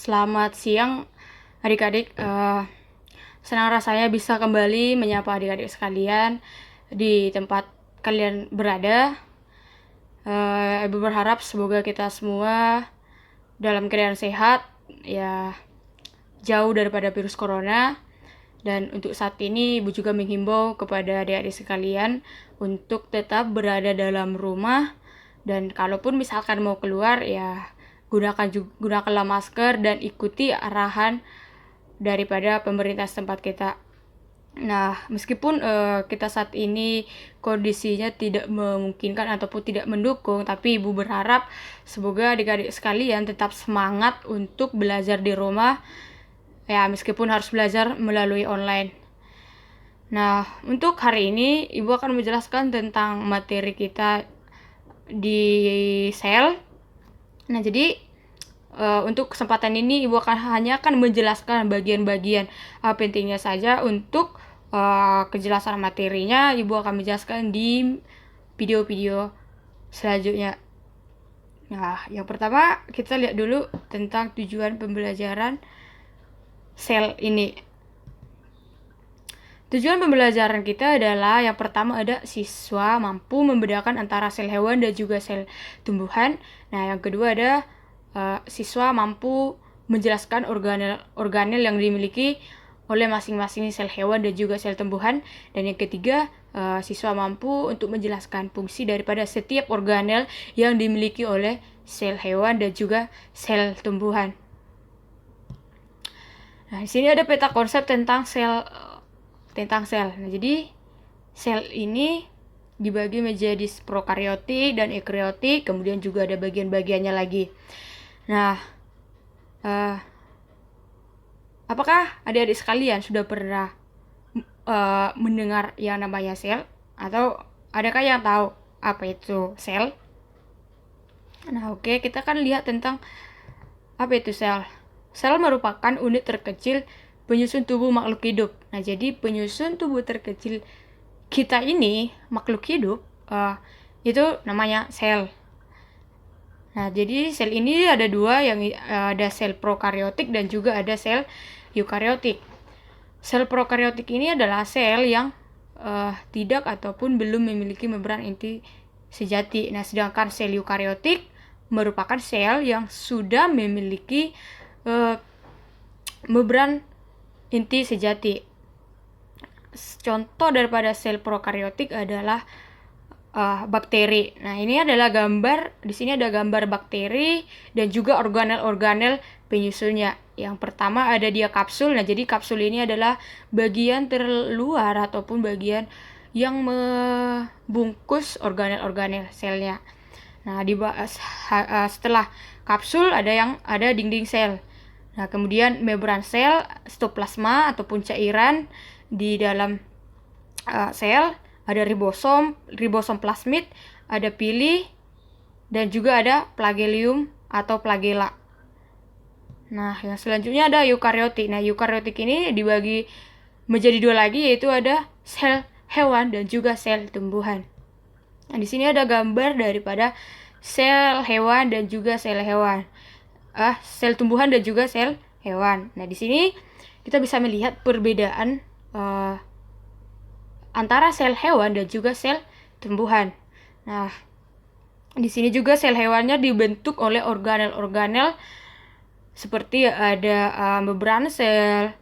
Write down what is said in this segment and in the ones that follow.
Selamat siang adik-adik. Senang rasanya bisa kembali menyapa adik-adik sekalian di tempat kalian berada. Ibu berharap semoga kita semua dalam keadaan sehat, ya jauh daripada virus corona. Dan untuk saat ini Ibu juga menghimbau kepada adik-adik sekalian untuk tetap berada dalam rumah, dan kalaupun misalkan mau keluar ya gunakanlah masker dan ikuti arahan daripada pemerintah setempat kita. Nah, meskipun kita saat ini kondisinya tidak memungkinkan ataupun tidak mendukung, tapi Ibu berharap semoga adik-adik sekalian tetap semangat untuk belajar di rumah, ya meskipun harus belajar melalui online. Nah, untuk hari ini Ibu akan menjelaskan tentang materi kita di sel. Nah, jadi untuk kesempatan ini Ibu hanya akan menjelaskan bagian-bagian pentingnya saja. Untuk kejelasan materinya Ibu akan menjelaskan di video-video selanjutnya. Nah, yang pertama kita lihat dulu tentang tujuan pembelajaran sel ini. Tujuan pembelajaran kita adalah yang pertama ada siswa mampu membedakan antara sel hewan dan juga sel tumbuhan. Nah, yang kedua ada siswa mampu menjelaskan organel yang dimiliki oleh masing-masing sel hewan dan juga sel tumbuhan. Dan yang ketiga, siswa mampu untuk menjelaskan fungsi daripada setiap organel yang dimiliki oleh sel hewan dan juga sel tumbuhan. Nah, di sini ada peta konsep tentang sel. Nah, jadi sel ini dibagi menjadi prokariotik dan eukariotik, kemudian juga ada bagian-bagiannya lagi. Nah, apakah adik-adik sekalian sudah pernah mendengar yang namanya sel? Atau adakah yang tahu apa itu sel? Nah, oke, kita akan lihat tentang apa itu sel. Sel merupakan unit terkecil penyusun tubuh makhluk hidup. Nah, jadi penyusun tubuh terkecil kita ini, makhluk hidup, itu namanya sel. Nah, jadi sel ini ada dua, yang ada sel prokariotik dan juga ada sel eukariotik. Sel prokariotik ini adalah sel yang tidak ataupun belum memiliki membran inti sejati. Nah, sedangkan sel eukariotik merupakan sel yang sudah memiliki membran inti sejati. Contoh daripada sel prokariotik adalah bakteri. Nah, ini adalah gambar, di sini ada gambar bakteri dan juga organel-organel penyusunnya. Yang pertama ada dia kapsul. Nah, jadi kapsul ini adalah bagian terluar ataupun bagian yang membungkus organel-organel selnya. Nah, setelah kapsul ada dinding sel. Nah, kemudian membran sel, sitoplasma ataupun cairan di dalam sel, ada ribosom plasmid, ada pili, dan juga ada flagellum atau flagella. Nah, yang selanjutnya ada eukariotik. Nah, eukariotik ini dibagi menjadi dua lagi, yaitu ada sel hewan dan juga sel tumbuhan. Nah, di sini ada gambar daripada sel hewan dan juga sel tumbuhan dan juga sel hewan. Nah, di sini kita bisa melihat perbedaan antara sel hewan dan juga sel tumbuhan. Nah, di sini juga sel hewannya dibentuk oleh organel-organel seperti ada membran sel,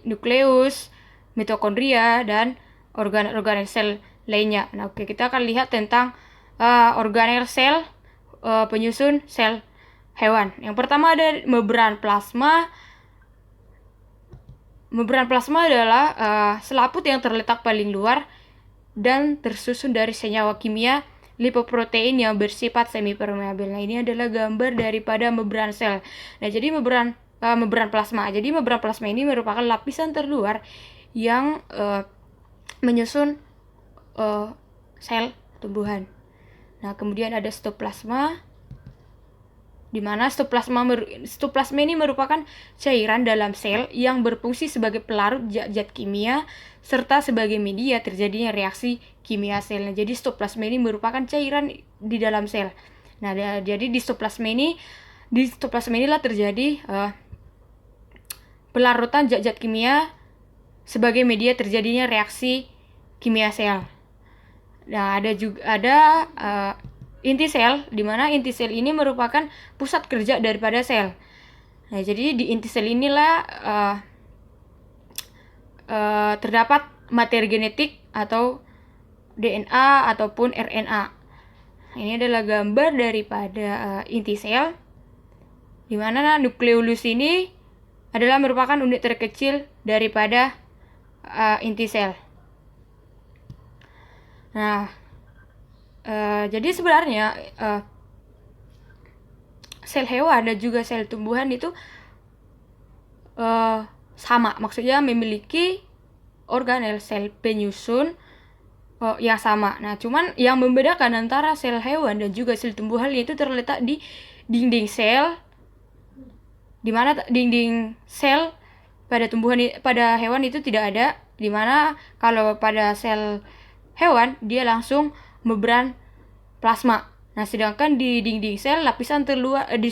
nukleus, mitokondria, dan organel sel lainnya. Nah, oke, kita akan lihat tentang organel sel penyusun sel hewan. Yang pertama ada membran plasma. Membran plasma adalah selaput yang terletak paling luar dan tersusun dari senyawa kimia lipoprotein yang bersifat semipermeabel. Nah, ini adalah gambar daripada membran sel. Nah, jadi membran plasma. Jadi membran plasma ini merupakan lapisan terluar yang menyusun sel tumbuhan. Nah, kemudian ada sitoplasma, di mana sitoplasma ini merupakan cairan dalam sel yang berfungsi sebagai pelarut zat-zat kimia serta sebagai media terjadinya reaksi kimia sel. Nah, jadi sitoplasma ini merupakan cairan di dalam sel. Nah, jadi di sitoplasma ini Di sitoplasma inilah terjadi pelarutan zat-zat kimia sebagai media terjadinya reaksi kimia sel. Nah, ada inti sel, di mana inti sel ini merupakan pusat kerja daripada sel. Nah, jadi di inti sel inilah terdapat materi genetik atau DNA ataupun RNA. Ini adalah gambar daripada inti sel, di mana nukleolus ini adalah merupakan unit terkecil daripada inti sel. Nah, jadi sebenarnya sel hewan dan juga sel tumbuhan itu sama, maksudnya memiliki organel sel penyusun yang sama. Nah, cuman yang membedakan antara sel hewan dan juga sel tumbuhan itu terletak di dinding sel, di mana dinding sel pada hewan itu tidak ada, di mana kalau pada sel hewan dia langsung membran plasma. Nah, sedangkan di dinding sel lapisan terluar di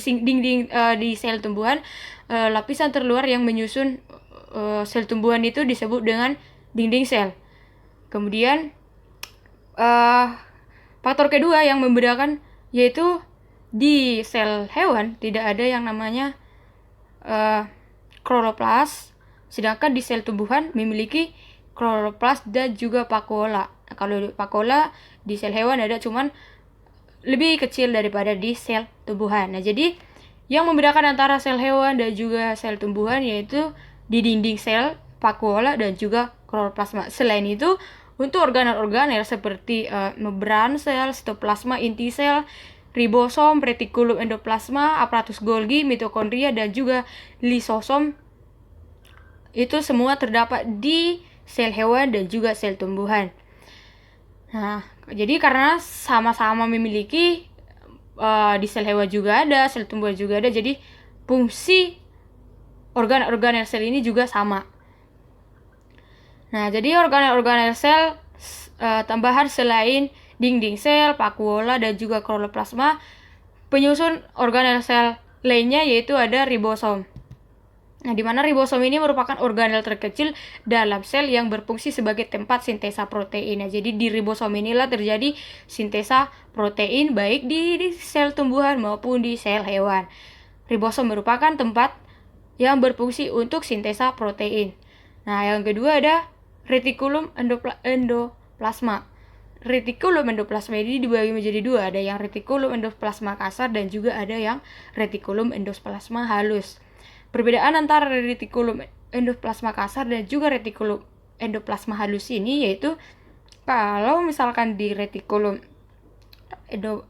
sel tumbuhan lapisan terluar yang menyusun sel tumbuhan itu disebut dengan dinding sel. Kemudian faktor kedua yang membedakan yaitu di sel hewan tidak ada yang namanya kloroplas, sedangkan di sel tumbuhan memiliki kloroplas dan juga vakuola. Nah, kalau vakuola di sel hewan ada, cuman lebih kecil daripada di sel tumbuhan. Nah, jadi yang membedakan antara sel hewan dan juga sel tumbuhan yaitu di dinding sel, vakuola dan juga kloroplasma. Selain itu, untuk organel-organel seperti membran sel, sitoplasma, inti sel, ribosom, retikulum endoplasma, aparatus Golgi, mitokondria dan juga lisosom, itu semua terdapat di sel hewan dan juga sel tumbuhan. Nah, jadi karena sama-sama memiliki di sel hewan juga ada, sel tumbuhan juga ada, jadi fungsi organel sel ini juga sama. Nah, jadi organel sel tambahan selain dinding sel, vakuola dan juga kloroplasma, penyusun organel sel lainnya yaitu ada ribosom. Nah, di mana ribosom ini merupakan organel terkecil dalam sel yang berfungsi sebagai tempat sintesa protein. Nah, jadi di ribosom inilah terjadi sintesa protein baik di sel tumbuhan maupun di sel hewan. Ribosom merupakan tempat yang berfungsi untuk sintesa protein. Nah, yang kedua ada retikulum endoplasma. Retikulum endoplasma ini dibagi menjadi dua, ada yang retikulum endoplasma kasar dan juga ada yang retikulum endoplasma halus. Perbedaan antara retikulum endoplasma kasar dan juga retikulum endoplasma halus ini yaitu kalau misalkan di retikulum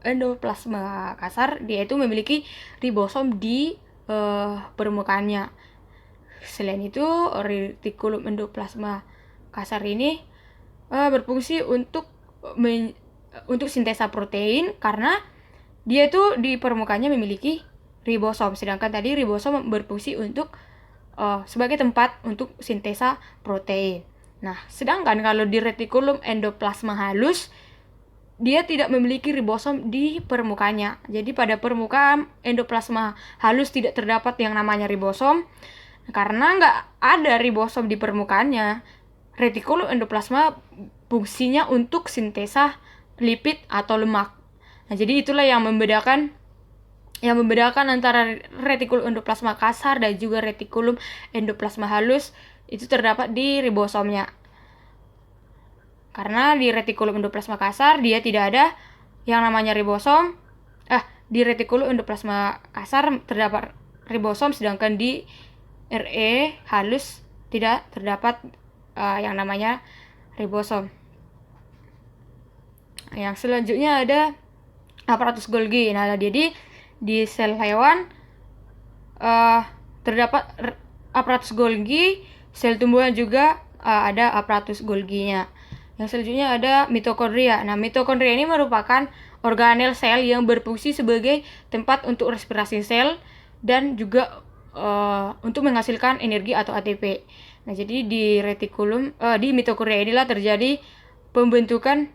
endoplasma kasar dia itu memiliki ribosom di permukaannya. Selain itu, retikulum endoplasma kasar ini berfungsi untuk sintesa protein karena dia itu di permukaannya memiliki ribosom, sedangkan tadi ribosom berfungsi untuk sebagai tempat untuk sintesa protein. Nah, sedangkan kalau di retikulum endoplasma halus dia tidak memiliki ribosom di permukaannya. Jadi pada permukaan endoplasma halus tidak terdapat yang namanya ribosom. Karena nggak ada ribosom di permukaannya, retikulum endoplasma fungsinya untuk sintesa lipid atau lemak. Nah, jadi itulah yang membedakan antara retikulum endoplasma kasar dan juga retikulum endoplasma halus itu terdapat di ribosomnya. Karena di retikulum endoplasma kasar dia tidak ada yang namanya ribosom. Di retikulum endoplasma kasar terdapat ribosom, sedangkan di RE halus tidak terdapat yang namanya ribosom. Yang selanjutnya ada aparatus Golgi. Nah, jadi di sel hewan terdapat aparatus Golgi, sel tumbuhan juga ada aparatus Golginya. Yang selanjutnya ada mitokondria. Nah, mitokondria ini merupakan organel sel yang berfungsi sebagai tempat untuk respirasi sel dan juga untuk menghasilkan energi atau ATP. Nah, jadi di mitokondria inilah terjadi pembentukan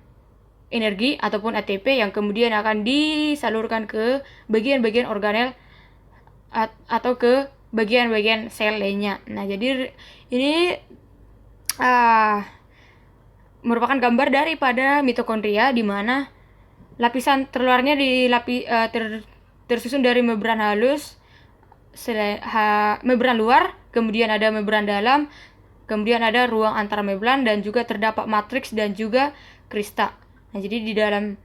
energi ataupun ATP yang kemudian akan disalurkan ke bagian-bagian organel atau ke bagian-bagian sel lainnya. Nah, jadi ini uh, merupakan gambar daripada mitokondria, di mana lapisan terluarnya tersusun dari membran halus, membran luar, kemudian ada membran dalam, kemudian ada ruang antar membran, dan juga terdapat matriks dan juga krista. Nah, jadi di dalam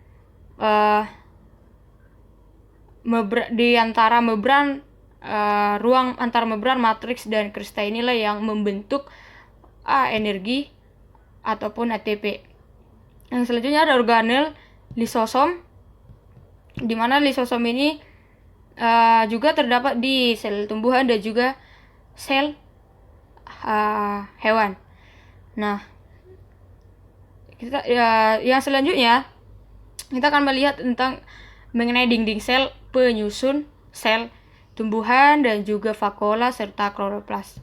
di antara membran, ruang antar membran, matriks, dan krista inilah yang membentuk energi ataupun ATP. Yang selanjutnya ada organel lisosom, di mana lisosom ini juga terdapat di sel tumbuhan dan juga sel hewan. Nah, yang selanjutnya kita akan melihat tentang mengenai dinding sel, penyusun sel tumbuhan, dan juga vakuola serta kloroplas.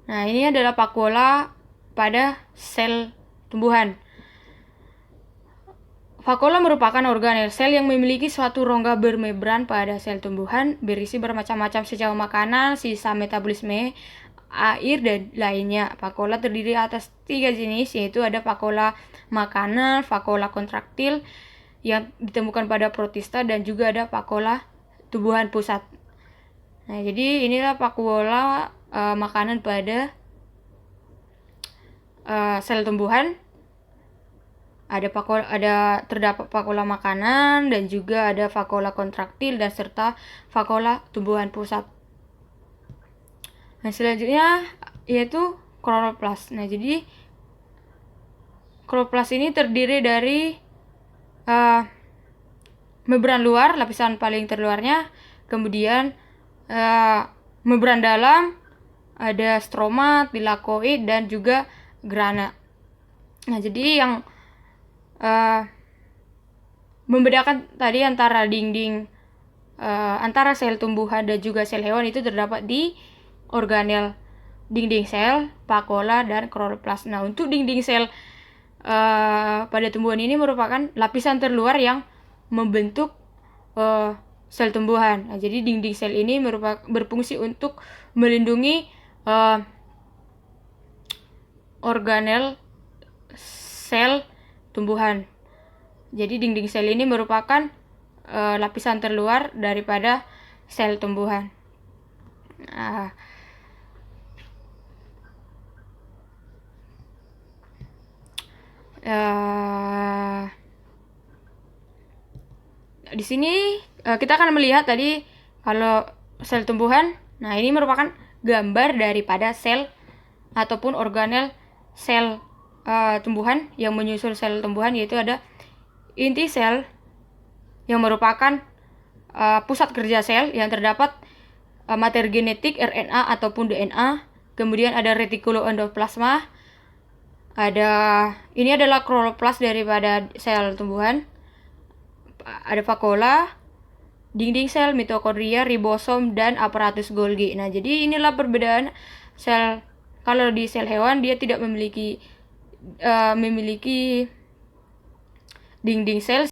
Nah, ini adalah vakuola pada sel tumbuhan. Vakuola merupakan organel sel yang memiliki suatu rongga bermembran pada sel tumbuhan, berisi bermacam-macam senyawa makanan, sisa metabolisme, air, dan lainnya. Vakuola terdiri atas 3 jenis, yaitu ada vakuola makanan, vakuola kontraktil yang ditemukan pada protista, dan juga ada vakuola tumbuhan pusat. Nah, jadi inilah vakuola makanan pada sel tumbuhan. Terdapat vakuola makanan, dan juga ada vakuola kontraktil, dan serta vakuola tumbuhan pusat. Nah, selanjutnya yaitu kloroplas. Nah, jadi kloroplas ini terdiri dari membran luar, lapisan paling terluarnya, kemudian membran dalam, ada stroma, tilakoid, dan juga grana. Nah, jadi yang membedakan tadi antara dinding antara sel tumbuhan dan juga sel hewan itu terdapat di organel dinding sel, vakuola, dan kloroplas. Nah, untuk dinding sel pada tumbuhan ini merupakan lapisan terluar yang membentuk sel tumbuhan. Nah, jadi dinding sel ini berfungsi untuk melindungi organel sel tumbuhan. Jadi dinding sel ini merupakan lapisan terluar daripada sel tumbuhan. Nah, di sini kita akan melihat tadi kalau sel tumbuhan. Nah, ini merupakan gambar daripada sel ataupun organel sel tumbuhan yang menyusul sel tumbuhan, yaitu ada inti sel yang merupakan pusat kerja sel yang terdapat materi genetik RNA ataupun DNA. Kemudian ada retikulum endoplasma. Ini adalah kloroplas daripada sel tumbuhan. Ada vakuola, dinding sel, mitokondria, ribosom, dan aparatus Golgi. Nah, jadi inilah perbedaan sel. Kalau di sel hewan dia tidak memiliki dinding sel,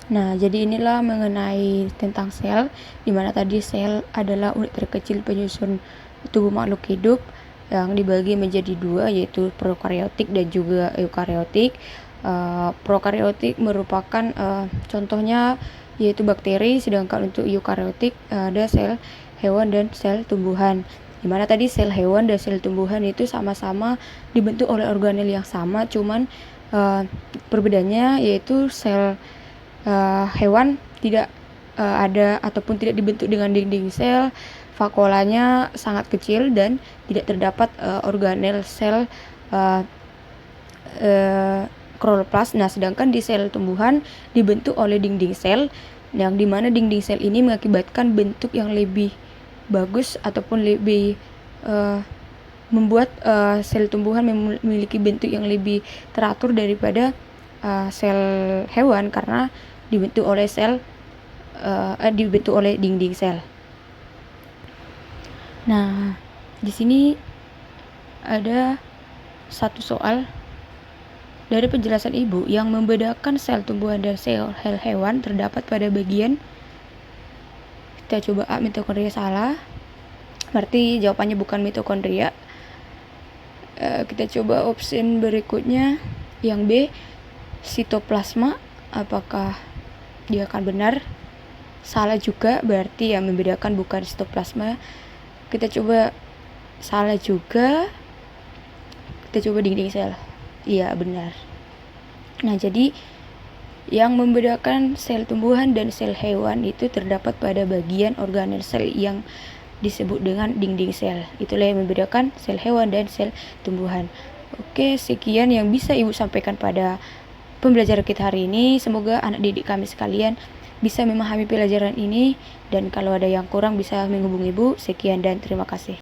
Nah, jadi inilah mengenai tentang sel, di mana tadi sel adalah unit terkecil penyusun tubuh makhluk hidup yang dibagi menjadi dua, yaitu prokariotik dan juga eukariotik. Prokariotik merupakan contohnya yaitu bakteri, sedangkan untuk eukariotik ada sel hewan dan sel tumbuhan. Dimana tadi sel hewan dan sel tumbuhan itu sama-sama dibentuk oleh organel yang sama, cuman perbedaannya yaitu sel hewan tidak ada ataupun tidak dibentuk dengan dinding sel, vakuolanya sangat kecil dan tidak terdapat organel sel kloroplast. Nah, sedangkan di sel tumbuhan dibentuk oleh dinding sel, yang dimana dinding sel ini mengakibatkan bentuk yang lebih bagus ataupun lebih membuat sel tumbuhan memiliki bentuk yang lebih teratur daripada sel hewan karena dibentuk oleh dinding sel. Nah, di sini ada satu soal dari penjelasan ibu yang membedakan sel tumbuhan dan sel hewan terdapat pada bagian. Kita coba A, mitokondria salah, berarti jawabannya bukan mitokondria. Kita coba option berikutnya yang B, sitoplasma, apakah dia akan benar? Salah juga, berarti yang membedakan bukan sitoplasma. Kita coba salah juga, kita coba dinding sel. Iya, benar. Nah, jadi yang membedakan sel tumbuhan dan sel hewan itu terdapat pada bagian organel sel yang disebut dengan dinding sel. Itulah yang membedakan sel hewan dan sel tumbuhan. Oke, sekian yang bisa Ibu sampaikan pada pembelajaran kita hari ini. Semoga anak didik kami sekalian bisa memahami pelajaran ini, dan kalau ada yang kurang bisa menghubungi Ibu. Sekian dan terima kasih.